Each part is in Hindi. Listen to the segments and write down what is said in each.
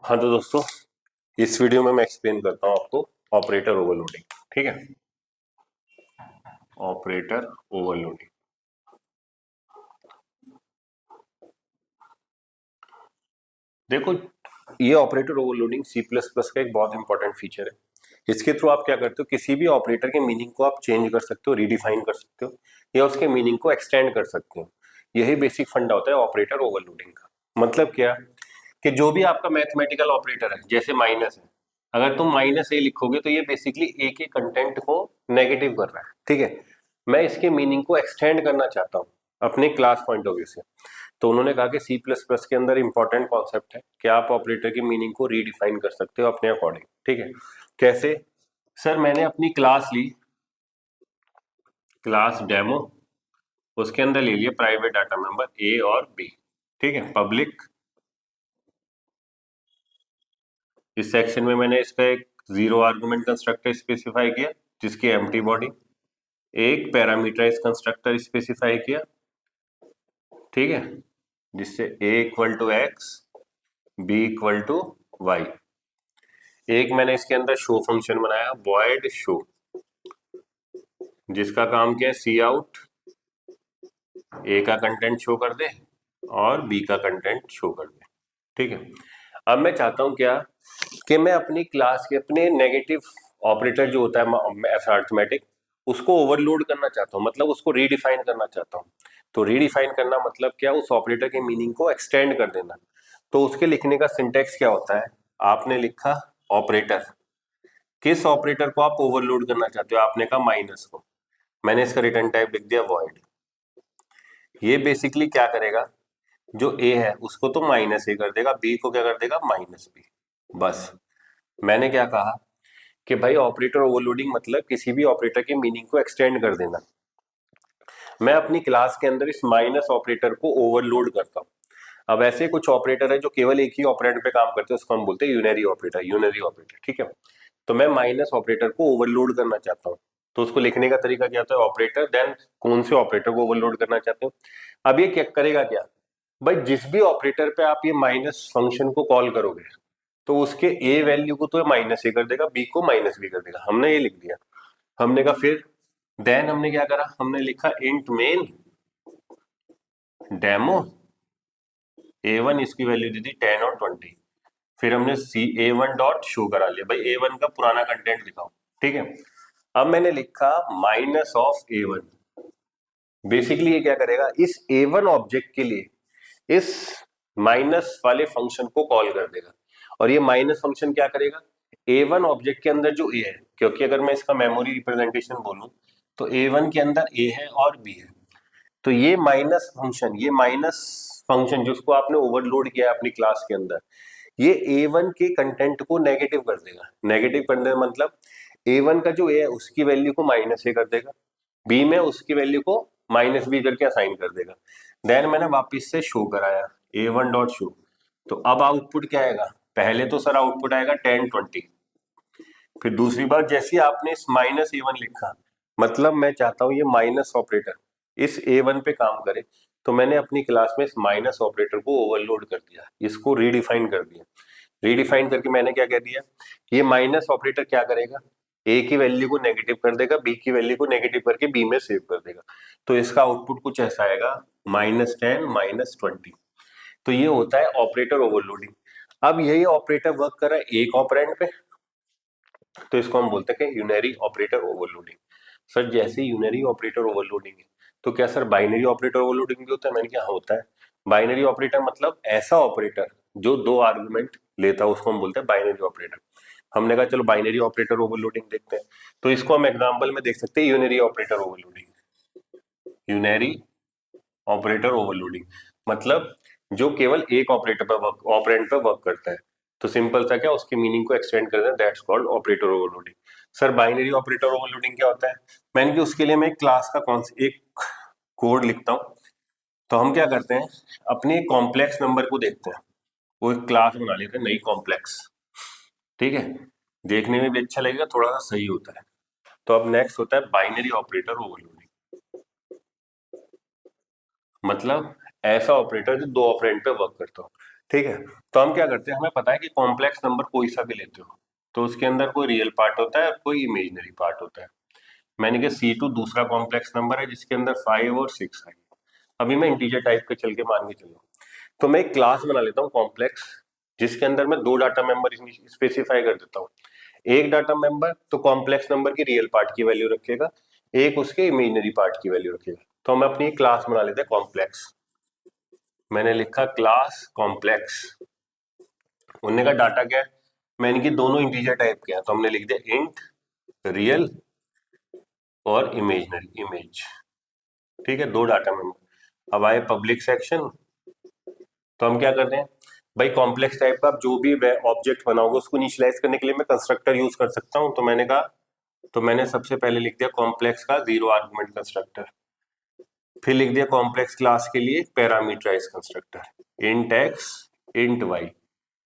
हाँ तो दोस्तों, इस वीडियो में मैं एक्सप्लेन करता हूँ आपको ऑपरेटर ओवरलोडिंग। ठीक है, ऑपरेटर ओवरलोडिंग। देखो, ये operator overloading C plus plus का एक बहुत इंपॉर्टेंट फीचर है। इसके थ्रू आप क्या करते हो, किसी भी ऑपरेटर के मीनिंग को आप चेंज कर सकते हो, रीडिफाइन कर सकते हो या उसके मीनिंग को एक्सटेंड कर सकते हो। यही बेसिक फंडा होता है ऑपरेटर ओवरलोडिंग का। मतलब क्या, कि जो भी आपका मैथमेटिकल ऑपरेटर है, जैसे माइनस है, अगर तुम माइनस ए लिखोगे तो ये बेसिकली ए के कंटेंट को नेगेटिव कर रहा है। ठीक है, मैं इसके मीनिंग को एक्सटेंड करना चाहता हूँ अपने क्लास पॉइंट ऑफ व्यू से। तो उन्होंने कहा कि सी प्लस प्लस के अंदर इंपॉर्टेंट कॉन्सेप्ट है कि आप ऑपरेटर की मीनिंग को रीडिफाइन कर सकते हो अपने अकॉर्डिंग। ठीक है, कैसे? सर, मैंने अपनी क्लास ली, क्लास डेमो, उसके अंदर ले लिया प्राइवेट डाटा मेंबर ए और बी। ठीक है, पब्लिक। इस सेक्शन में मैंने इसका एक जीरो आर्गुमेंट कंस्ट्रक्टर स्पेसिफाई किया जिसकी एम्प्टी बॉडी, एक पैरामीटराइज कंस्ट्रक्टर स्पेसिफाई किया, ठीक है, जिससे A equal to X, B equal to Y. एक मैंने इसके अंदर शो फंक्शन बनाया, वॉइड शो, जिसका काम क्या है, सी आउट ए का कंटेंट शो कर दे और बी का कंटेंट शो कर दे। ठीक है, अब मैं चाहता हूं क्या, कि मैं अपनी क्लास के अपने नेगेटिव ऑपरेटर जो होता है अर्थमेटिक, उसको ओवरलोड करना चाहता हूं, मतलब उसको रीडिफाइन करना चाहता हूं। तो रीडिफाइन करना मतलब क्या, उस ऑपरेटर के मीनिंग को एक्सटेंड कर देना। तो उसके लिखने का सिंटेक्स क्या होता है, आपने लिखा ऑपरेटर, किस ऑपरेटर को आप ओवरलोड करना चाहते हो, आपने कहा माइनस को, मैंने इसका रिटर्न टाइप लिख दिया वॉइड। ये बेसिकली क्या करेगा, जो ए है उसको तो माइनस ए कर देगा, बी को क्या कर देगा, माइनस बी। बस, मैंने क्या कहा कि भाई ऑपरेटर ओवरलोडिंग मतलब किसी भी ऑपरेटर की मीनिंग को एक्सटेंड कर देना। मैं अपनी क्लास के अंदर इस माइनस ऑपरेटर को ओवरलोड करता हूँ। अब ऐसे कुछ ऑपरेटर है जो केवल एक ही ऑपरेंड पे काम करते हैं, उसको हम बोलते हैं यूनरी ऑपरेटर, यूनरी ऑपरेटर। ठीक है, तो मैं माइनस ऑपरेटर को ओवरलोड करना चाहता हूँ। तो उसको लिखने का तरीका क्या होता है, ऑपरेटर देन कौन से ऑपरेटर को ओवरलोड करना चाहते हो। अब ये क्या करेगा, क्या भाई, जिस भी ऑपरेटर पे आप ये माइनस फंक्शन को कॉल करोगे तो उसके ए वैल्यू को तो माइनस ए कर देगा, बी को माइनस बी कर देगा। हमने ये लिख दिया। हमने कहा फिर देन हमने क्या करा, हमने लिखा इंट मेन डेमो A1, इसकी वैल्यू दी थी 10 और 20। फिर हमने सी A1 डॉट शो करा लिया, भाई A1 का पुराना कंटेंट दिखाओ। ठीक है, अब मैंने लिखा माइनस ऑफ A1। बेसिकली ये क्या करेगा, इस A1 ऑब्जेक्ट के लिए इस माइनस वाले फंक्शन को कॉल कर देगा। और ये माइनस फंक्शन क्या करेगा, A1 ऑब्जेक्ट के अंदर जो A है, क्योंकि अगर मैं इसका मेमोरी रिप्रेजेंटेशन बोलूं तो A1 के अंदर A है और B है। तो ये माइनस फंक्शन, ये माइनस फंक्शन जिसको आपने ओवरलोड किया है अपनी क्लास के अंदर, ये A1 के कंटेंट को नेगेटिव कर देगा। नेगेटिव करने का मतलब A1 का जो A है उसकी वैल्यू को माइनस ए कर देगा, बी में उसकी वैल्यू को माइनस बी करके असाइन कर देगा। देन मैंने वापिस से शो कराया A1 डॉट शो। तो अब आउटपुट क्या आएगा, पहले तो सर आउटपुट आएगा 10 20। फिर दूसरी बार जैसे ही आपने इस माइनस A1 लिखा, मतलब मैं चाहता हूं ये माइनस ऑपरेटर इस A1 पे काम करे, तो मैंने अपनी क्लास में इस माइनस ऑपरेटर को ओवरलोड कर दिया, इसको रीडिफाइन कर दिया। रीडिफाइन करके मैंने क्या कह दिया, ये माइनस ऑपरेटर क्या करेगा, ए की वैल्यू को नेगेटिव कर देगा, बी की वैल्यू को नेगेटिव करके बी में सेव कर देगा। तो इसका आउटपुट कुछ ऐसा आएगा, -10 -20। तो ये होता है ऑपरेटर ओवरलोडिंग। अब यही ऑपरेटर वर्क कर रहा है एक ऑपरेंड पे, तो इसको हम बोलते हैं कि यूनरी ऑपरेटर ओवरलोडिंग। सर, जैसे यूनरी ऑपरेटर ओवरलोडिंग है, तो क्या सर बाइनरी ऑपरेटर ओवरलोडिंग भी होता है? मैंने क्या होता है, बाइनरी ऑपरेटर मतलब ऐसा ऑपरेटर जो दो आर्गुमेंट लेता है, उसको हम बोलते हैं बाइनरी ऑपरेटर। हमने कहा चलो बाइनरी ऑपरेटर ओवरलोडिंग देखते हैं। तो इसको हम एग्जांपल में देख सकते हैं, unary operator overloading. Unary operator overloading मतलब जो केवल एक ऑपरेटर पर वर्क, ऑपरेंड पर वर्क करता है। तो सिंपल सा क्या, उसकी मीनिंग को एक्सटेंड कर दें, that's called operator overloading. Sir, binary operator overloading क्या होता है? मैंने कि उसके लिए मैं एक क्लास का कौन एक कोड लिखता हूँ। तो हम क्या करते हैं, अपने कॉम्प्लेक्स नंबर को देखते हैं, वो एक क्लास बना लेते हैं नई कॉम्प्लेक्स। ठीक है, देखने में भी अच्छा लगेगा, थोड़ा सा सही होता है। तो अब नेक्स्ट होता है बाइनरी ऑपरेटर ओवरलोडिंग। मतलब ऐसा ऑपरेटर जो दो ऑपरेंड पे वर्क करता हो। ठीक है, तो हम क्या करते हैं, हमें पता है कि कॉम्प्लेक्स नंबर कोई सा भी लेते हो तो उसके अंदर कोई रियल पार्ट होता है और कोई इमेजिनरी पार्ट होता है। मैंने कहा C2 दूसरा कॉम्प्लेक्स नंबर है जिसके अंदर 5 और 6 है। अभी मैं इंटीजर टाइप के चल के मान के चलूँ तो मैं एक क्लास बना लेता हूँ कॉम्प्लेक्स, जिसके अंदर मैं दो डाटा मेंबर स्पेसिफाई कर देता हूँ। एक डाटा मेंबर तो कॉम्प्लेक्स नंबर की रियल पार्ट की वैल्यू रखेगा, एक उसके इमेजिनरी पार्ट की वैल्यू रखेगा। तो हम अपनी क्लास बना लेते हैं कॉम्प्लेक्स। मैंने लिखा क्लास कॉम्प्लेक्स। उनने का डाटा क्या है, मैंने कि दोनों इंटीजर टाइप के हैं तो हमने लिख दिया इंट रियल और इमेजिनरी इमेज। ठीक है, दो डाटा मेंबर। अब आए पब्लिक सेक्शन, तो हम क्या कर रहे हैं भाई, कॉम्प्लेक्स टाइप का जो भी ऑब्जेक्ट बनाओगे उसको इनिशियलाइज करने के लिए मैं कंस्ट्रक्टर यूज कर सकता हूं। तो मैंने कहा, तो मैंने सबसे पहले लिख दिया कॉम्प्लेक्स का जीरो आर्गुमेंट कंस्ट्रक्टर, फिर लिख दिया कॉम्प्लेक्स क्लास के लिए parameterize constructor int X int Y.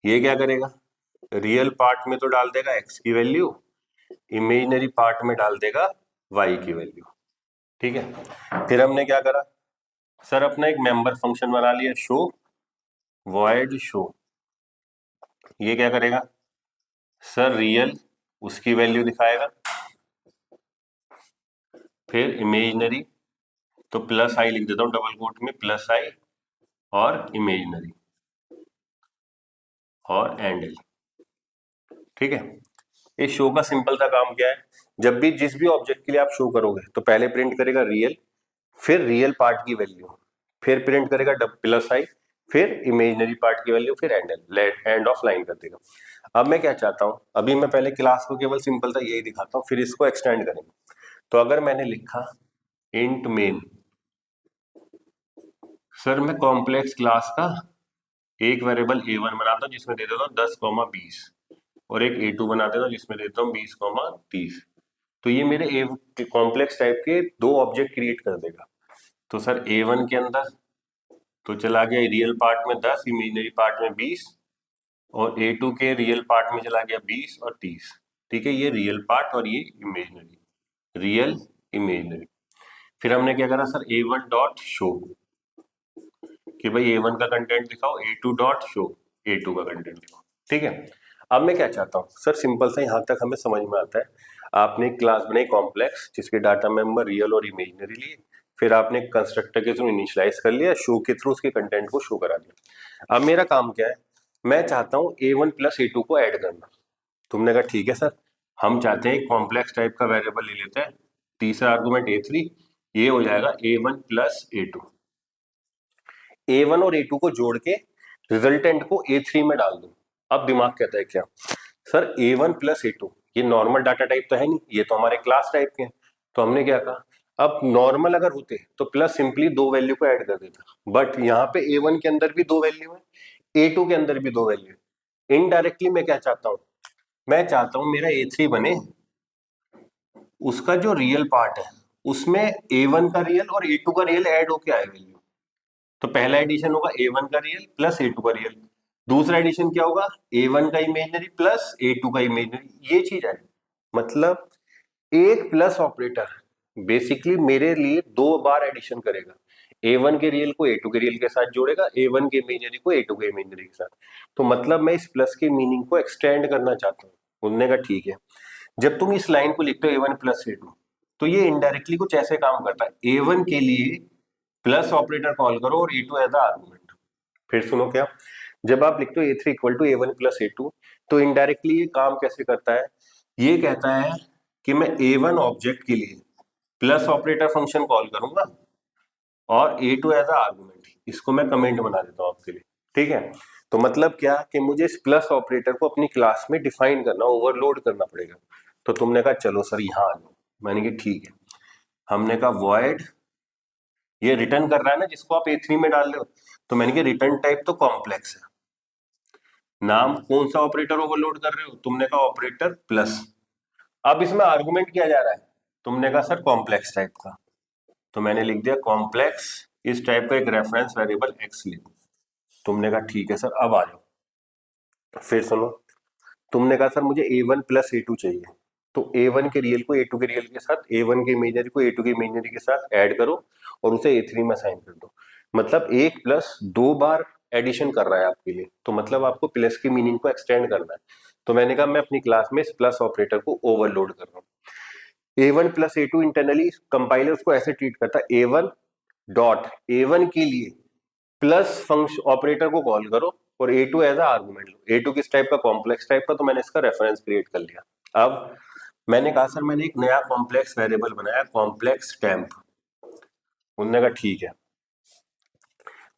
ये क्या करेगा, रियल पार्ट में तो डाल देगा एक्स की वैल्यू, इमेजिनरी पार्ट में डाल देगा वाई की वैल्यू। ठीक है, फिर हमने क्या करा सर, अपना एक मेंबर फंक्शन बना लिया शो वॉइड शो। ये क्या करेगा सर, रियल उसकी वैल्यू दिखाएगा, फिर इमेजिनरी तो प्लस आई लिख देता हूँ डबल कोट में, प्लस आई और इमेजिनरी और एंड एल। ठीक है, इस शो का सिंपल सा काम क्या है, जब भी जिस भी ऑब्जेक्ट के लिए आप शो करोगे तो पहले प्रिंट करेगा रियल, फिर रियल पार्ट की वैल्यू, फिर प्रिंट करेगा प्लस आई, फिर इमेजिनरी पार्ट की वैल्यू, फिर एंड ऑफ लाइन कर देगा। अब मैं क्या चाहता हूं, अभी मैं पहले क्लास को केवल सिंपल सा यही दिखाता हूं, फिर इसको एक्सटेंड करेंगे। तो अगर मैंने लिखा इंट मेन, सर मैं कॉम्प्लेक्स क्लास का एक वेरिएबल A1 बनाता हूँ जिसमें दे देता हूँ 10,20 और एक A2 बना देता हूँ जिसमें देता हूँ 20,30। तो ये मेरे ए कॉम्प्लेक्स टाइप के दो ऑब्जेक्ट क्रिएट कर देगा। तो सर A1 के अंदर तो चला गया रियल पार्ट में 10, इमेजिनरी पार्ट में 20, और A2 के रियल पार्ट में चला गया 20 और 30। ठीक है, ये रियल पार्ट और ये इमेजिनरी, रियल इमेजिनरी। फिर हमने क्या करा सर, A1 डॉट शो कि भाई A1 का कंटेंट दिखाओ, A2 डॉट शो A2 का कंटेंट दिखाओ। ठीक है, अब मैं क्या चाहता हूँ सर, सिंपल सा यहां तक हमें समझ में आता है। आपने एक क्लास बनाई कॉम्प्लेक्स जिसके डाटा मेंबर रियल और इमेजिनरी लिए, फिर आपने कंस्ट्रक्टर के थ्रू इनिशियलाइज कर लिया, शो के थ्रू उसके कंटेंट को शो करा दिया। अब मेरा काम क्या है, मैं चाहता हूँ A1 प्लस A2 को ऐड करना। तुमने कहा ठीक है सर, हम चाहते हैं कॉम्प्लेक्स टाइप का वेरिएबल ले लेते हैं, तीसरा आर्गुमेंट A3, ये हो जाएगा A1 प्लस A2। A1 और A2 को जोड़ के रिजल्टेंट को A3 में डाल दूं। अब दिमाग कहता है क्या सर, A1 प्लस A2 ये नॉर्मल डाटा टाइप तो है नहीं, ये तो हमारे क्लास टाइप के हैं। तो हमने क्या कहा, अब नॉर्मल अगर होते तो प्लस सिंपली दो वैल्यू को ऐड कर देता, बट यहाँ पे A1 के अंदर भी दो वैल्यू है, A2 के अंदर भी दो वैल्यू है। इनडायरेक्टली मैं क्या चाहता हूँ, मैं चाहता हूँ मेरा A3 बने, उसका जो रियल पार्ट है उसमें A1 का रियल और A2 का रियल ऐड होके आए वैल्यू। तो पहला एडिशन होगा A1 का रियल प्लस A2 का रियल, दूसरा एडिशन क्या होगा, A1 का इमेजिनरी प्लस A2 का इमेजिनरी। ये चीज है, मतलब एक प्लस ऑपरेटर बेसिकली मेरे लिए दो बार एडिशन करेगा, A1 के रियल को A2 के रियल के साथ जोड़ेगा, A1 के इमेजिनरी को A2 के इमेजिनरी के साथ। तो मतलब मैं इस प्लस के मीनिंग को एक्सटेंड करना चाहता हूँ। उन्होंने कहा ठीक है, जब तुम इस लाइन को लिखते हो A1 प्लस A2, तो ये इनडायरेक्टली कुछ ऐसे काम करता है, A1 के लिए प्लस ऑपरेटर कॉल करो और A2 एज आर्गुमेंट। फिर सुनो क्या, जब आप लिखते हो A3 equal to A1 plus A2, तो इनडायरेक्टली ये काम कैसे करता है, ये कहता है कि मैं A1 ऑब्जेक्ट के लिए प्लस ऑपरेटर फंक्शन कॉल करूंगा और A2 एज आर्गुमेंट। इसको मैं कमेंट बना देता हूं आपके लिए। ठीक है, तो मतलब क्या कि मुझे इस प्लस ऑपरेटर को अपनी क्लास में डिफाइन करना, ओवरलोड करना पड़ेगा। तो तुमने कहा चलो सर यहाँ आ जाओ, मैंने कहा ठीक है। हमने कहा वॉइड, ये रिटर्न कर रहा है ना जिसको आप A3 में डाल रहे हो, तो मैंने कहा रिटर्न टाइप तो कॉम्प्लेक्स है, नाम कौन सा ऑपरेटर ओवरलोड कर रहे हो, तुमने कहा ऑपरेटर प्लस। अब इसमें आर्गुमेंट किया जा रहा है, तुमने कहा सर कॉम्प्लेक्स टाइप का, तो मैंने लिख दिया कॉम्प्लेक्स इस टाइप का एक रेफरेंस वेरिएबल एक्स लिख। तुमने कहा ठीक है सर, अब आ जाओ। फिर सुनो, तुमने कहा सर मुझे A1 प्लस A2 चाहिए, तो A1 के रियल को A2 के रियल के साथ, A1 के इमेजनरी को A2 के इमेजनरी के साथ ऐड करो और उसे A3 में असाइन कर दो। मतलब एक प्लस दो बार एडिशन कर रहा है आपके लिए, तो मतलब आपको प्लस की मीनिंग को एक्सटेंड करना है। तो मैंने कहा मैं अपनी क्लास में इस प्लस ऑपरेटर को ओवरलोड कर रहा हूँ। A1 plus A2 internally compiler उसको ऐसे ट्रीट करता है, A1 डॉट A1 के लिए प्लस फंक्शन ऑपरेटर को कॉल करो और A2 एज आर्गुमेंट लो। A2 किस टाइप का, कॉम्प्लेक्स टाइप का, तो मैंने इसका रेफरेंस क्रिएट कर लिया। अब मैंने कहा सर मैंने एक नया कॉम्प्लेक्स वेरिएबल बनाया, कॉम्प्लेक्स टेम्प। उन्होंने कहा ठीक है,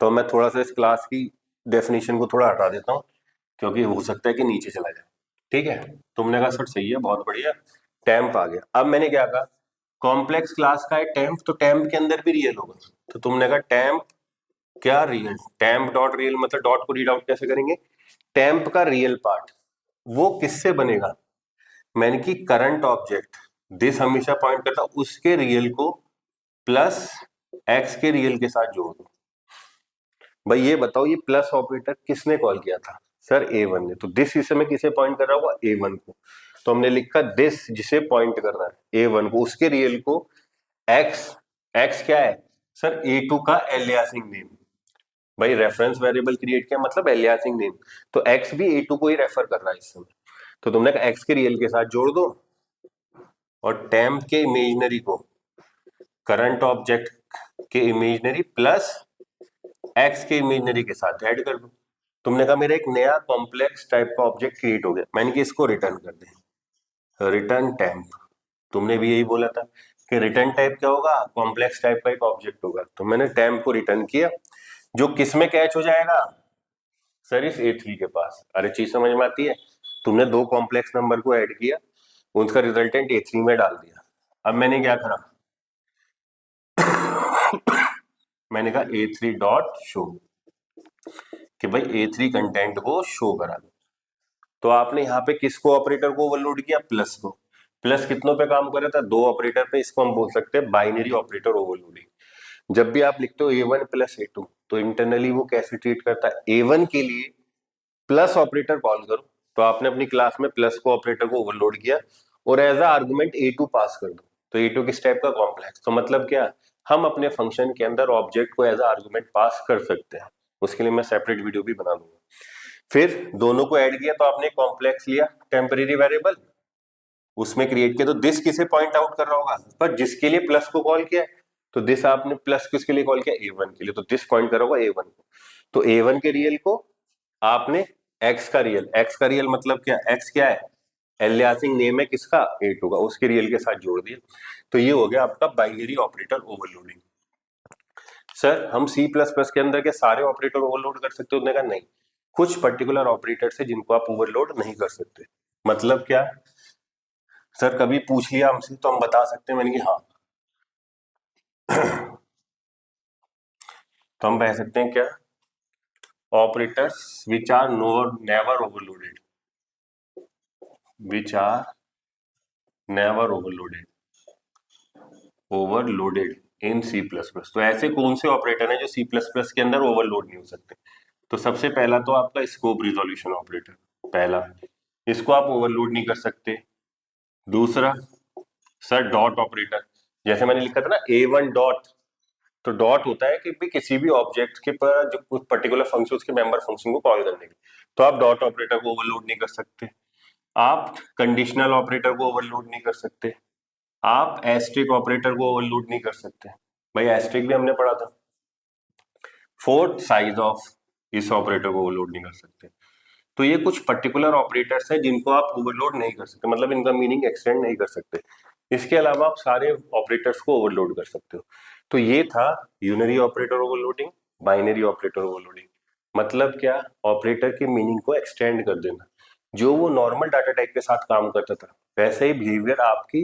तो मैं थोड़ा सा इस क्लास की डेफिनेशन को थोड़ा हटा देता हूँ क्योंकि हो सकता है कि नीचे चला जाए। ठीक है, तुमने कहा सर सही है, बहुत बढ़िया, टेम्प आ गया। अब मैंने क्या कहा, कॉम्प्लेक्स क्लास का है टेम्प, तो टेम्प के अंदर भी रियल होगा। तो तुमने कहा टेम्प क्या रियल, टेम्प डॉट रियल, मतलब डॉट को रीड आउट कैसे करेंगे, टेम्प का रियल पार्ट वो किससे बनेगा, मैंने की करंट ऑब्जेक्ट दिस हमेशा पॉइंट करता उसके रियल को प्लस एक्स के रियल के साथ जोड़ दो। भाई ये बताओ ये प्लस ऑपरेटर किसने कॉल किया था, सर A1 ने, तो दिस इस समय किसे पॉइंट कर रहा होगा, A1 को। तो हमने लिखा दिस जिसे पॉइंट कर रहा है A1 को, उसके रियल को एक्स, एक्स क्या है सर A2 का एलियासिंग नेम। भाई रेफरेंस वेरिएबल क्रिएट किया मतलब एलियासिंग नेम, तो एक्स भी A2 को ही रेफर कर रहा है इस समय। तो तुमने कहा एक्स के रियल के साथ जोड़ दो और टेम्प के इमेजिनरी को करंट ऑब्जेक्ट के इमेजिनरी प्लस एक्स के इमेजिनरी के साथ ऐड कर दो। तुमने कहा मेरा एक नया कॉम्प्लेक्स टाइप का ऑब्जेक्ट क्रिएट हो गया, मैंने कि इसको रिटर्न कर दे, रिटर्न टेम्प। तुमने भी यही बोला था कि रिटर्न टाइप क्या होगा, कॉम्प्लेक्स टाइप का एक ऑब्जेक्ट होगा। तो मैंने टेम्प को रिटर्न किया, जो किस में कैच हो जाएगा सर इस A3 के पास। अरे चीज समझ में आती है, तुमने दो कॉम्प्लेक्स नंबर को ऐड किया, उनका रिजल्टेंट A3 में डाल दिया। अब मैंने क्या करा मैंने कहा A3 डॉट शो कि भाई A3 कंटेंट को शो करा दो। तो आपने यहाँ पे किसको ऑपरेटर को ओवरलोड किया, प्लस को। प्लस कितनों पे काम कर रहा था, दो ऑपरेटर पे, इसको हम बोल सकते हैं बाइनरी ऑपरेटर ओवरलोडिंग। जब भी आप लिखते हो A1 प्लस A2 तो इंटरनली वो कैसे ट्रीट करता है, A1 के लिए प्लस ऑपरेटर कॉल करो, तो आपने अपनी क्लास में प्लस को ऑपरेटर को ओवरलोड किया और एज अ आर्गुमेंट A2 पास कर दो। तो A2 किस टाइप का, कॉम्प्लेक्स। तो मतलब क्या, हम अपने फंक्शन के अंदर ऑब्जेक्ट को एज अ आर्गुमेंट पास कर सकते हैं। उसके लिए मैं सेपरेट वीडियो भी बना दूंगा। फिर दोनों को ऐड किया तो आपने कॉम्प्लेक्स लिया टेम्परेरी वेरिएबल, उसमें क्रिएट किया, तो दिस किसे पॉइंट आउट कर रहा होगा, पर जिसके लिए प्लस को कॉल किया तो दिस आपने प्लस किसके लिए कॉल किया, A1 के लिए, तो दिस पॉइंट कर रहा होगा A1 को। तो A1 के रियल को आपने एक्स का रियल, एक्स का रियल मतलब क्या, एक्स क्या है, एलियासिंग नेम है किसका, A2 का, उसके रियल के साथ जोड़ दिया। तो ये हो गया आपका बाइनरी ऑपरेटर ओवरलोडिंग। सर हम C++ के अंदर के सारे ऑपरेटर ओवरलोड कर सकते हो, उसने कहा नहीं, कुछ पर्टिकुलर ऑपरेटर्स है जिनको आप ओवरलोड नहीं कर सकते। मतलब क्या सर, कभी पूछ लिया हमसे तो हम बता सकते हैं, मैंने कि हाँ तो हम कह सकते हैं क्या, operators which are never overloaded, which are never overloaded in C++। तो ऐसे कौन से ऑपरेटर हैं जो C++ के अंदर ओवरलोड नहीं हो सकते। तो सबसे पहला तो आपका स्कोप रिजोल्यूशन ऑपरेटर, पहला, इसको आप ओवरलोड नहीं कर सकते। दूसरा सर डॉट ऑपरेटर, जैसे मैंने लिखा था ना A1 डॉट, तो डॉट होता है कि भी किसी भी ऑब्जेक्ट के पर जो कुछ पर्टिकुलर फंक्शन उसके मेंबर फंक्शन को कॉल करने के, तो आप डॉट ऑपरेटर को ओवरलोड नहीं कर सकते। आप कंडीशनल ऑपरेटर को ओवरलोड नहीं कर सकते। आप एस्ट्रिक ऑपरेटर को ओवरलोड नहीं कर सकते, भाई एस्ट्रिक भी हमने पढ़ा था। फोर्थ साइज ऑफ इस ऑपरेटर को ओवरलोड नहीं कर सकते। तो ये कुछ पर्टिकुलर ऑपरेटर्स हैं जिनको आप ओवरलोड नहीं कर सकते, मतलब इनका मीनिंग एक्सटेंड नहीं कर सकते। इसके अलावा आप सारे ऑपरेटर्स को ओवरलोड कर सकते हो। तो ये था unary operator overloading, binary operator overloading. मतलब क्या, ऑपरेटर के मीनिंग को एक्सटेंड कर देना। जो वो नॉर्मल डाटा टाइप के साथ काम करता था वैसे ही बिहेवियर आपकी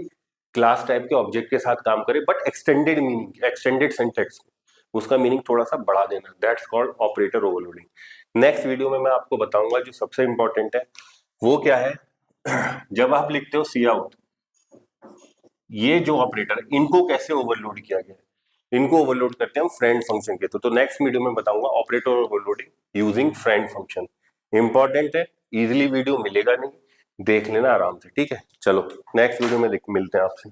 क्लास टाइप के ऑब्जेक्ट के साथ काम करे, but extended meaning, extended syntax, उसका मीनिंग थोड़ा सा बढ़ा देना, that's called operator overloading. Next video में मैं आपको बताऊंगा जो सबसे इंपॉर्टेंट है वो क्या है, जब आप लिखते हो सी आउट, ये जो ऑपरेटर है इनको कैसे ओवरलोड किया गया है। इनको ओवरलोड करते हैं हम फ्रेंड फंक्शन के, तो नेक्स्ट वीडियो में बताऊंगा operator overloading using friend function. Important है, इजिली वीडियो मिलेगा नहीं, देख लेना आराम से, ठीक है। चलो नेक्स्ट वीडियो में मिलते हैं आपसे।